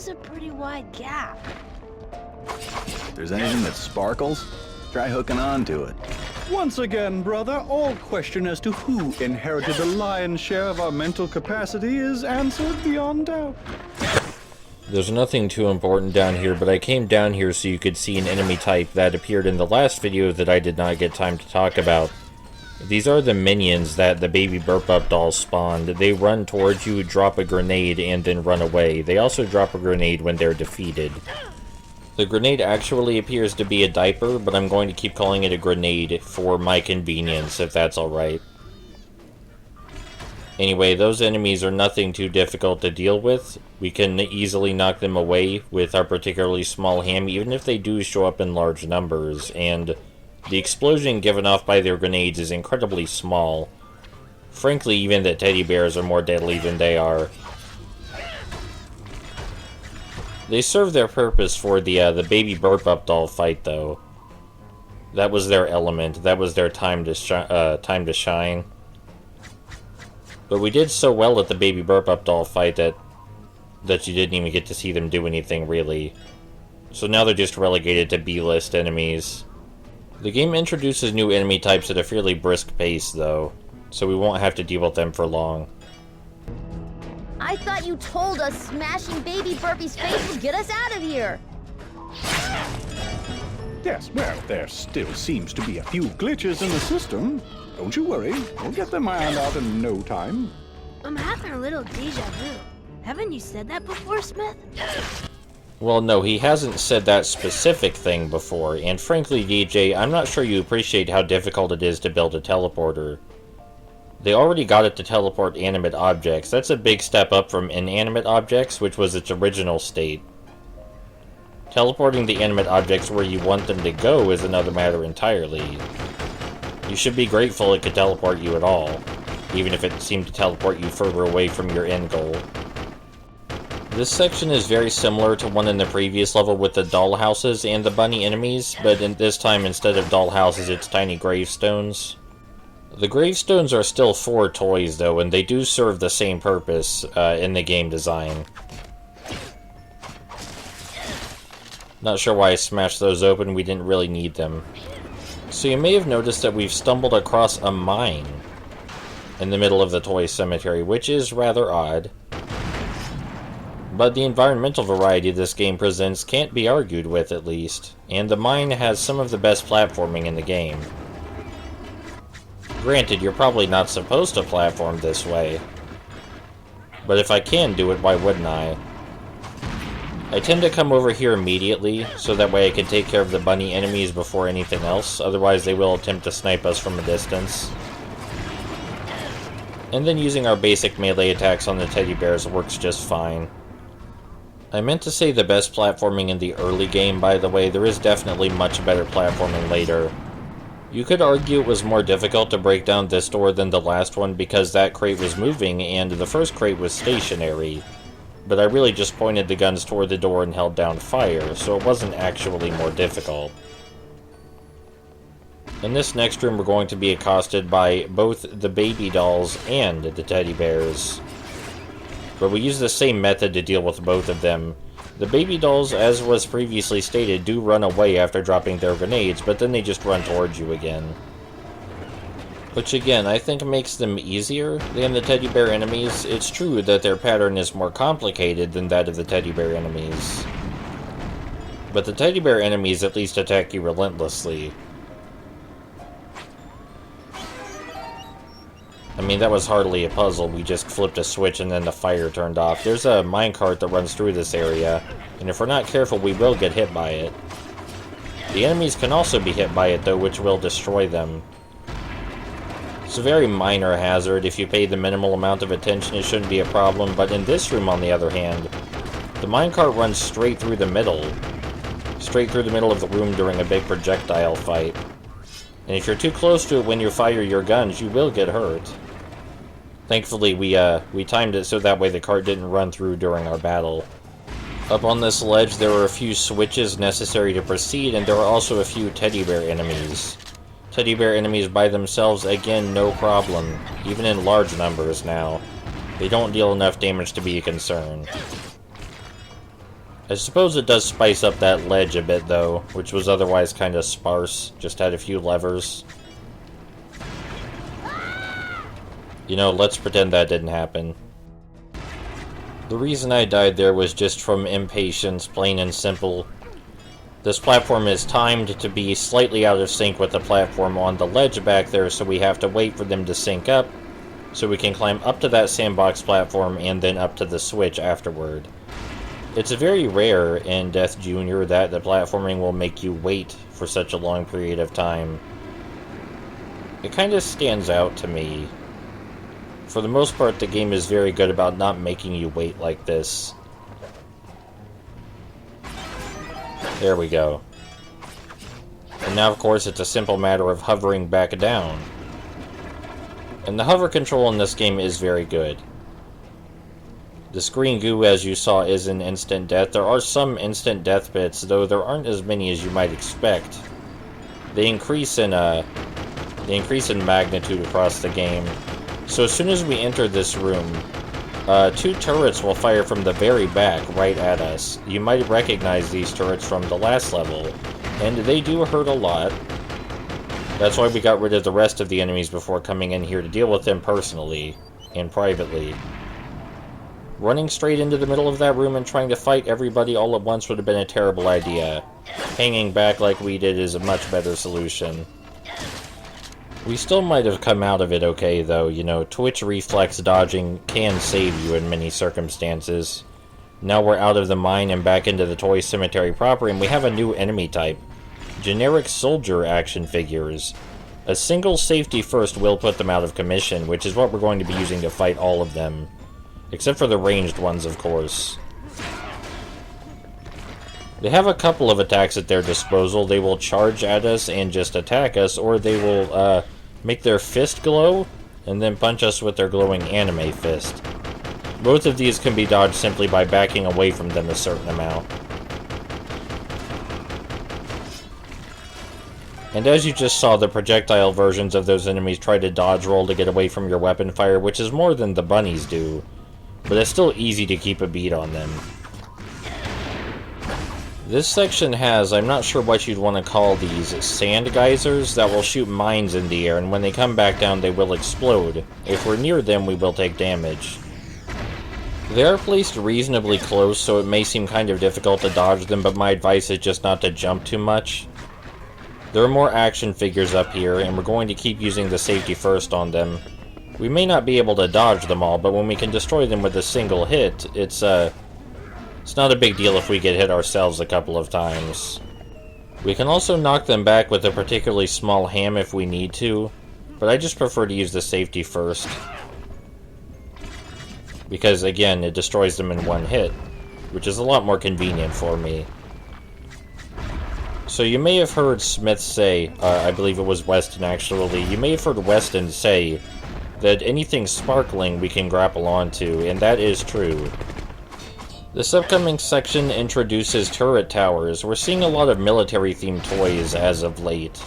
is a pretty wide gap. If there's anything that sparkles, try hooking on to it. Once again, brother, all question as to who inherited the lion's share of our mental capacity is answered beyond doubt. There's nothing too important down here, but I came down here so you could see an enemy type that appeared in the last video that I did not get time to talk about. These are the minions that the baby Burp-Up dolls spawned. They run towards you, drop a grenade, and then run away. They also drop a grenade when they're defeated. The grenade actually appears to be a diaper, but I'm going to keep calling it a grenade for my convenience, if that's alright. Anyway, those enemies are nothing too difficult to deal with. We can easily knock them away with our particularly small ham, even if they do show up in large numbers, and the explosion given off by their grenades is incredibly small. Frankly, even the teddy bears are more deadly than they are. They serve their purpose for the baby Burp-Up doll fight, though. That was their element. That was their time to shine. But we did so well at the baby Burp-Up doll fight that you didn't even get to see them do anything, really. So now they're just relegated to B-list enemies. The game introduces new enemy types at a fairly brisk pace, though, so we won't have to deal with them for long. I thought you told us smashing Baby Burpy's face would get us out of here. Yes, well, there still seems to be a few glitches in the system. Don't you worry, we'll get them ironed out in no time. I'm having a little deja vu. Haven't you said that before, Smith? Well, no, he hasn't said that specific thing before, and frankly, DJ, I'm not sure you appreciate how difficult it is to build a teleporter. They already got it to teleport animate objects. That's a big step up from inanimate objects, which was its original state. Teleporting the animate objects where you want them to go is another matter entirely. You should be grateful it could teleport you at all, even if it seemed to teleport you further away from your end goal. This section is very similar to one in the previous level with the doll houses and the bunny enemies, but this time instead of doll houses it's tiny gravestones. The gravestones are still for toys though, and they do serve the same purpose in the game design. Not sure why I smashed those open, we didn't really need them. So you may have noticed that we've stumbled across a mine in the middle of the toy cemetery, which is rather odd. But the environmental variety this game presents can't be argued with, at least, and the mine has some of the best platforming in the game. Granted, you're probably not supposed to platform this way, but if I can do it, why wouldn't I? I tend to come over here immediately, so that way I can take care of the bunny enemies before anything else, otherwise they will attempt to snipe us from a distance. And then using our basic melee attacks on the teddy bears works just fine. I meant to say the best platforming in the early game, by the way. There is definitely much better platforming later. You could argue it was more difficult to break down this door than the last one because that crate was moving and the first crate was stationary. But I really just pointed the guns toward the door and held down fire, so it wasn't actually more difficult. In this next room we're going to be accosted by both the baby dolls and the teddy bears. But we use the same method to deal with both of them. The baby dolls, as was previously stated, do run away after dropping their grenades, but then they just run towards you again. Which again, I think makes them easier than the teddy bear enemies. It's true that their pattern is more complicated than that of the teddy bear enemies. But the teddy bear enemies at least attack you relentlessly. I mean, that was hardly a puzzle. We just flipped a switch and then the fire turned off. There's a minecart that runs through this area, and if we're not careful, we will get hit by it. The enemies can also be hit by it, though, which will destroy them. It's a very minor hazard. If you pay the minimal amount of attention, it shouldn't be a problem, but in this room, on the other hand, the minecart runs straight through the middle. Straight through the middle of the room during a big projectile fight. And if you're too close to it when you fire your guns, you will get hurt. Thankfully, we timed it so that way the cart didn't run through during our battle. Up on this ledge, there are a few switches necessary to proceed, and there are also a few teddy bear enemies. Teddy bear enemies by themselves, again, no problem, even in large numbers now. They don't deal enough damage to be a concern. I suppose it does spice up that ledge a bit, though, which was otherwise kind of sparse. Just had a few levers. You know, let's pretend that didn't happen. The reason I died there was just from impatience, plain and simple. This platform is timed to be slightly out of sync with the platform on the ledge back there, so we have to wait for them to sync up, so we can climb up to that sandbox platform and then up to the switch afterward. It's very rare in Death Jr. that the platforming will make you wait for such a long period of time. It kind of stands out to me. For the most part, the game is very good about not making you wait like this. There we go. And now, of course, it's a simple matter of hovering back down. And the hover control in this game is very good. The screen goo, as you saw, is an instant death. There are some instant death bits, though there aren't as many as you might expect. They increase in magnitude across the game. So as soon as we enter this room, 2 turrets will fire from the very back right at us. You might recognize these turrets from the last level, and they do hurt a lot. That's why we got rid of the rest of the enemies before coming in here to deal with them personally and privately. Running straight into the middle of that room and trying to fight everybody all at once would have been a terrible idea. Hanging back like we did is a much better solution. We still might have come out of it okay, though. You know, twitch reflex dodging can save you in many circumstances. Now we're out of the mine and back into the toy cemetery proper, and we have a new enemy type. Generic soldier action figures. A single safety first will put them out of commission, which is what we're going to be using to fight all of them. Except for the ranged ones, of course. They have a couple of attacks at their disposal. They will charge at us and just attack us, or they will make their fist glow and then punch us with their glowing anime fist. Both of these can be dodged simply by backing away from them a certain amount. And as you just saw, the projectile versions of those enemies try to dodge roll to get away from your weapon fire, which is more than the bunnies do. But it's still easy to keep a beat on them. This section has, I'm not sure what you'd want to call these, sand geysers that will shoot mines in the air, and when they come back down they will explode. If we're near them, we will take damage. They are placed reasonably close, so it may seem kind of difficult to dodge them, but my advice is just not to jump too much. There are more action figures up here, and we're going to keep using the safety first on them. We may not be able to dodge them all, but when we can destroy them with a single hit, it's not a big deal if we get hit ourselves a couple of times. We can also knock them back with a particularly small ham if we need to, but I just prefer to use the safety first. Because, again, it destroys them in one hit, which is a lot more convenient for me. So you may have heard Smith say, I believe it was Weston actually, you may have heard Weston say that anything sparkling we can grapple onto, and that is true. This upcoming section introduces turret towers. We're seeing a lot of military-themed toys as of late.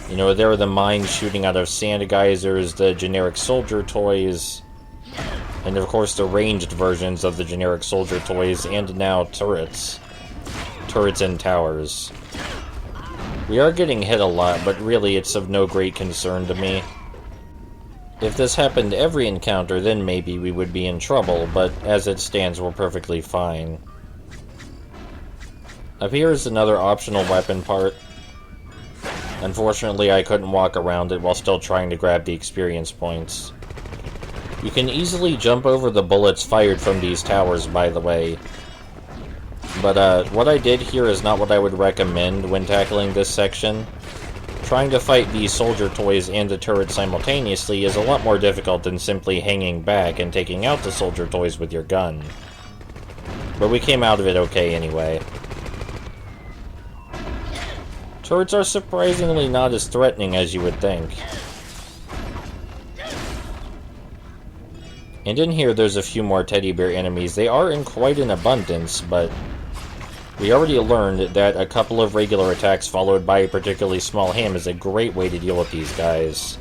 You know, there are the mines shooting out of sand geysers, the generic soldier toys, and of course the ranged versions of the generic soldier toys, and now turrets. Turrets and towers. We are getting hit a lot, but really it's of no great concern to me. If this happened every encounter, then maybe we would be in trouble, but as it stands, we're perfectly fine. Up here is another optional weapon part. Unfortunately, I couldn't walk around it while still trying to grab the experience points. You can easily jump over the bullets fired from these towers, by the way. But what I did here is not what I would recommend when tackling this section. Trying to fight these soldier toys and the turret simultaneously is a lot more difficult than simply hanging back and taking out the soldier toys with your gun. But we came out of it okay anyway. Turrets are surprisingly not as threatening as you would think. And in here there's a few more teddy bear enemies. They are in quite an abundance, but we already learned that a couple of regular attacks followed by a particularly small ham is a great way to deal with these guys.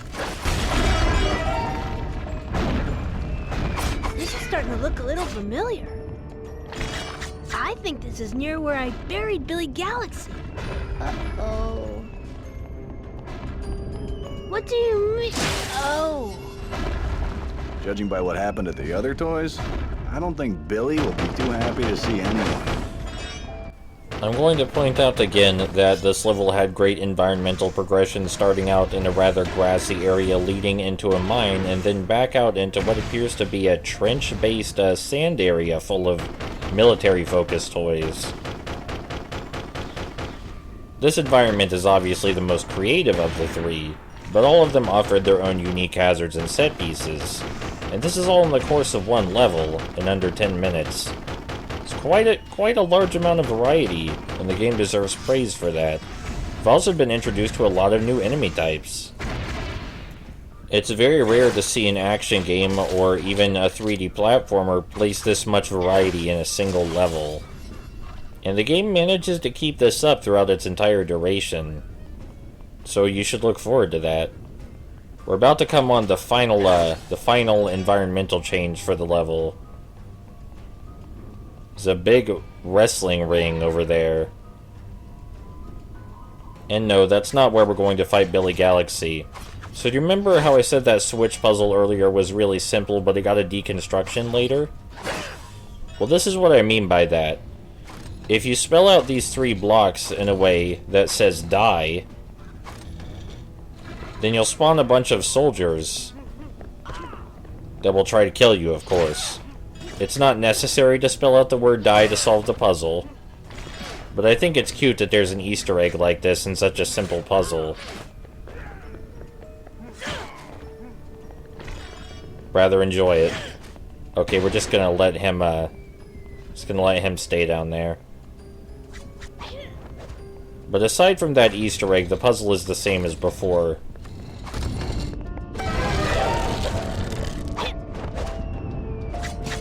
This is starting to look a little familiar. I think this is near where I buried Billy Galaxy. Uh-oh. What do you mean? Oh. Judging by what happened to the other toys, I don't think Billy will be too happy to see anyone. I'm going to point out again that this level had great environmental progression, starting out in a rather grassy area leading into a mine, and then back out into what appears to be a trench-based sand area full of military-focused toys. This environment is obviously the most creative of the three, but all of them offered their own unique hazards and set pieces, and this is all in the course of one level, in under 10 minutes. Quite a large amount of variety, and the game deserves praise for that. We've also been introduced to a lot of new enemy types. It's very rare to see an action game or even a 3D platformer place this much variety in a single level. And the game manages to keep this up throughout its entire duration. So you should look forward to that. We're about to come on the final environmental change for the level. There's a big wrestling ring over there. And no, that's not where we're going to fight Billy Galaxy. So do you remember how I said that switch puzzle earlier was really simple, but it got a deconstruction later? Well, this is what I mean by that. If you spell out these 3 blocks in a way that says die, then you'll spawn a bunch of soldiers that will try to kill you, of course. It's not necessary to spell out the word die to solve the puzzle, but I think it's cute that there's an Easter egg like this in such a simple puzzle. Rather enjoy it. Okay, we're just gonna let him stay down there. But aside from that Easter egg, the puzzle is the same as before.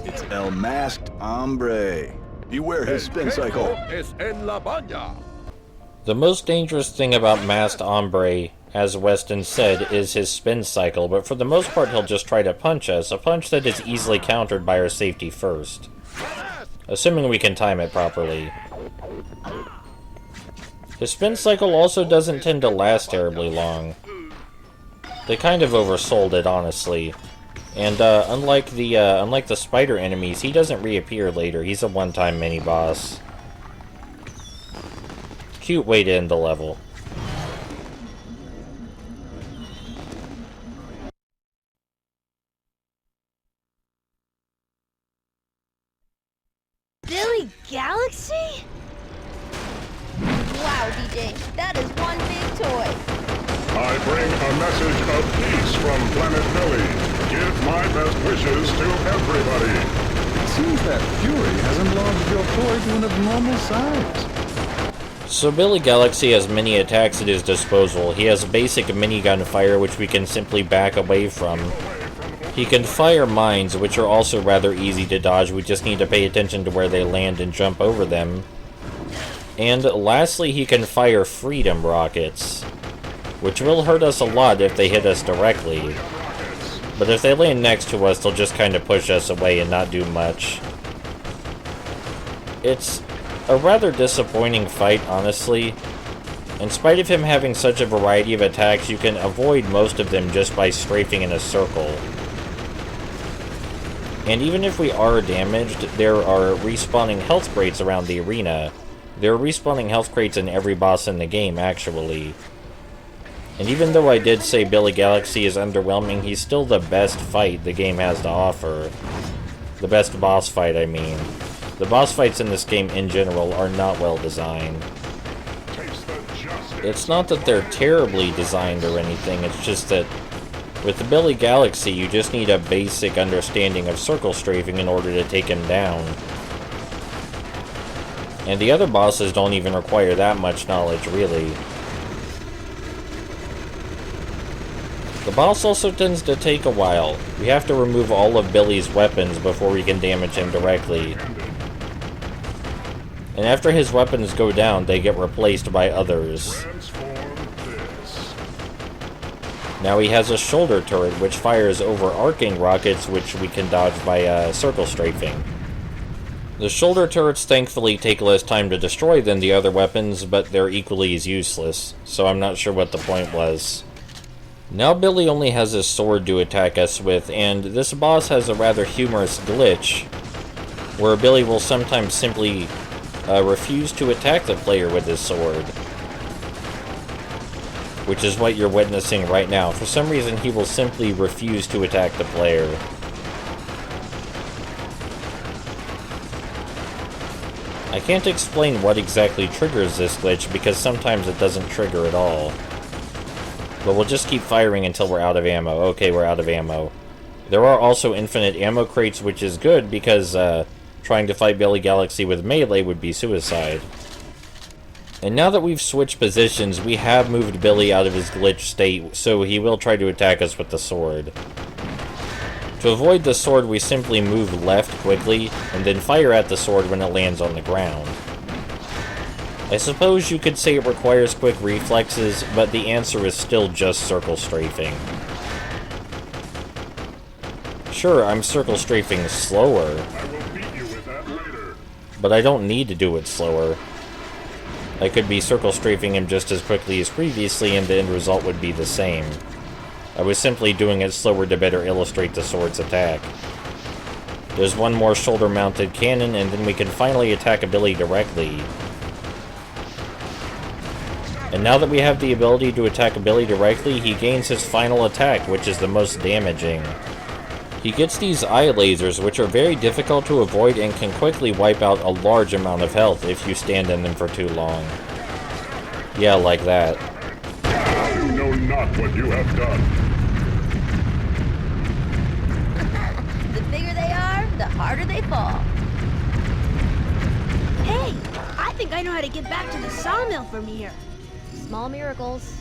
It's El Masked Hombre. Beware his spin cycle. The most dangerous thing about Masked Hombre, as Weston said, is his spin cycle, but for the most part he'll just try to punch us, a punch that is easily countered by our safety first. Assuming we can time it properly. His spin cycle also doesn't tend to last terribly long. They kind of oversold it, honestly. And unlike the spider enemies, he doesn't reappear later. He's a one-time mini-boss. Cute way to end the level. Billy Galaxy? Wow, DJ, that is one big toy. I bring a message of peace from Planet Billy. Give my best wishes to everybody. It seems that Fury has enlarged your toy to an abnormal size. So Billy Galaxy has many attacks at his disposal. He has basic minigun fire, which we can simply back away from. He can fire mines, which are also rather easy to dodge. We just need to pay attention to where they land and jump over them. And lastly, he can fire freedom rockets, which will hurt us a lot if they hit us directly. But if they land next to us, they'll just kind of push us away and not do much. It's a rather disappointing fight, honestly. In spite of him having such a variety of attacks, you can avoid most of them just by strafing in a circle. And even if we are damaged, there are respawning health crates around the arena. There are respawning health crates in every boss in the game, actually. And even though I did say Billy Galaxy is underwhelming, he's still the best fight the game has to offer. The best boss fight, I mean. The boss fights in this game in general are not well designed. It's not that they're terribly designed or anything, it's just that with the Billy Galaxy, you just need a basic understanding of circle strafing in order to take him down. And the other bosses don't even require that much knowledge, really. The boss also tends to take a while. We have to remove all of Billy's weapons before we can damage him directly. And after his weapons go down, they get replaced by others. Now he has a shoulder turret which fires overarching rockets which we can dodge by circle strafing. The shoulder turrets thankfully take less time to destroy than the other weapons, but they're equally as useless, so I'm not sure what the point was. Now Billy only has his sword to attack us with, and this boss has a rather humorous glitch, where Billy will sometimes simply refuse to attack the player with his sword. Which is what you're witnessing right now. For some reason, he will simply refuse to attack the player. I can't explain what exactly triggers this glitch, because sometimes it doesn't trigger at all. But we'll just keep firing until we're out of ammo. Okay, we're out of ammo. There are also infinite ammo crates, which is good, because trying to fight Billy Galaxy with melee would be suicide. And now that we've switched positions, we have moved Billy out of his glitch state, so he will try to attack us with the sword. To avoid the sword, we simply move left quickly, and then fire at the sword when it lands on the ground. I suppose you could say it requires quick reflexes, but the answer is still just circle strafing. Sure, I'm circle strafing slower, I will beat you with that later. but I don't need to do it slower. I could be circle strafing him just as quickly as previously, and the end result would be the same. I was simply doing it slower to better illustrate the sword's attack. There's one more shoulder-mounted cannon, and then we can finally attack a Billy directly. And now that we have the ability to attack a Billy directly, he gains his final attack, which is the most damaging. He gets these eye lasers, which are very difficult to avoid and can quickly wipe out a large amount of health if you stand in them for too long. Yeah, like that. You know not what you have done. The bigger they are, the harder they fall. Hey, I think I know how to get back to the sawmill from here. Small miracles.